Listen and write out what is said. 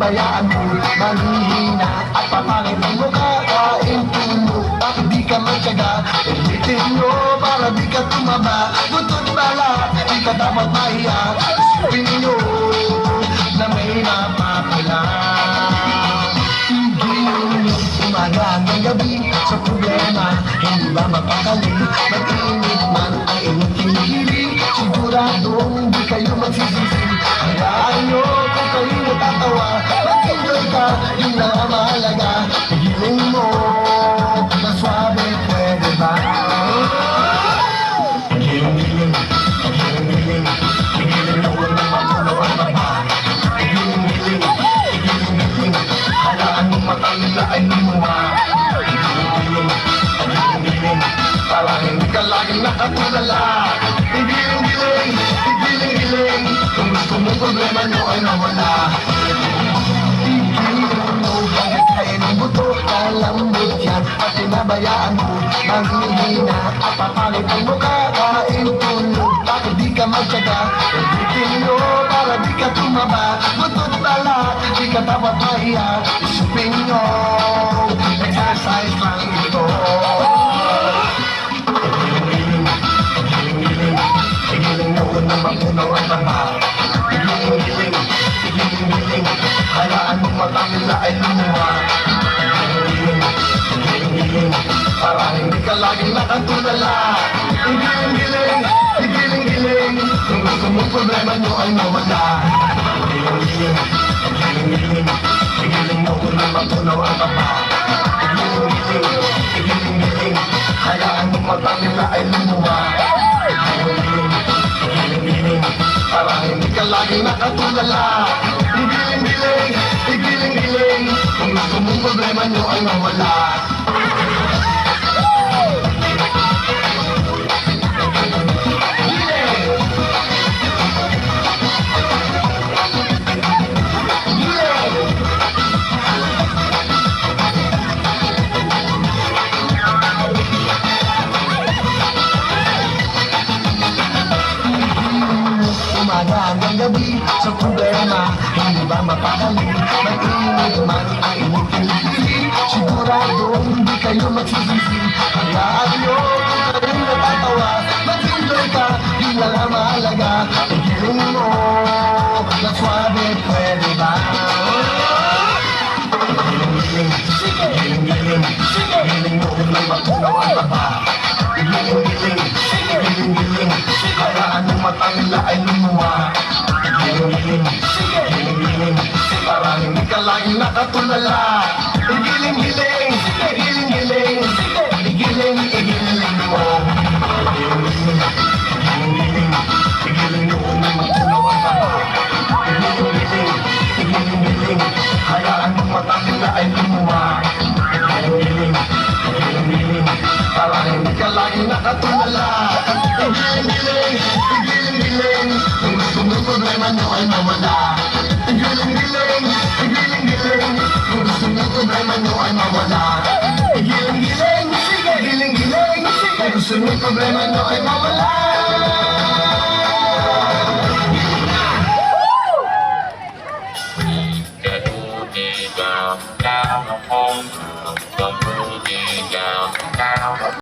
pinabayaan mo manghihina at papangit ang mukha, kain tulog, bakit di ka magtyaga? Ulitin mo para di ka tumaba, butot bala, di ka dapat mahiya. Isipin nyo na may napapala. Tigil yung umaga hanggang gabi sa problema, hindi ba mapakali? Mag-init man ang inyong kilikili, siguradong di kayo magsisisi. Hayaan nyo kung kayo natatawa, mag-enjoy ka, yun na ang mahalaga. Tigilin mo na swabe, pwede ba? Tigilin, tigilin, tigilin, tigilin na huwag na magunaw ang baba. Tigilin, tigilin, tigilin, tigilin, hayaan mong matangla ay lumuha. Tigilin, tigilin, tigilin, tigilin, para hindi ka laging nakatulala. Tigilin, tigilin, tigilin, tigilin, kung gusto mong problema nyo ay nawala. Tigilin mo, hanggang kaya ng buto, kalambot yan, at pinabayaan mo manghihina at papalit ang mukha, kain tulog, bakit di ka magtyaga? Ulitin nyo para di ka tumaba, butot tala, di ka dapat mahiya. Isipin nyo, exercise lang ito. Tigilin, tigilin, tigilin mo na magunaw ang tama. Tigilin, tigilin, tigilin, hayaan mong matangla ay lumuha. Tigilin, tigilin, para hindi ka laging nakatulala. Tigilin, tigilin, tigilin, tigilin, kung gusto mong problema nyo ay mawala. Tigilin, tigilin, tigilin, tigilin, tigilin mo na magunaw ang tama. Tigilin, tigilin, tigilin, tigilin, hayaan mong matangla ay lumuha. Tigilin, tigilin, tigilin, para hindi ka laging nakatulala. Tigilin, tigilin, tigilin, tigilin, kung gusto mong problema nyo ay mawala. Umaga hanggang gabi sa problema, hindi ba mapakali? Mag-init man ang inyong kilikili, sigurado hindi kayo magsisisi. Hayaan nyo kung kayo natatawa, mag-enjoy ka, yun lang ang mahalaga. Tigilin mo na swabe, pwede ba? Tigilin, tigilin, tigilin, tigilin mo na magunaw ang baba. Tigilin, tigilin, tigilin, tigilin, hayaan mong matangla ay lumuha. Tigilin, tigilin, tigilin, para hindi ka laging nakatulala. Tigilin, tigilin, tigilin, tigilin, tigilin, tigilin mo. Tigilin, tigilin, tigilin mo na magunaw ang baba. Tigilin, tigilin, tigilin, tigilin, hayaan mong matangla ay lumuha. Tigilin, tigilin, tigilin, para hindi ka laging nakatulala. Tigilin, tigilin, tigilin, tigilin, kung gusto mong problema nyo ay mawala. Tigilin, tigilin, tigilin, tigilin, kung gusto mong problema nyo ay mawala. Tigilin, tigilin, tigilin, tigilin, kung gusto mong problema nyo ay mawala. Down, down, down, down, down, down, down.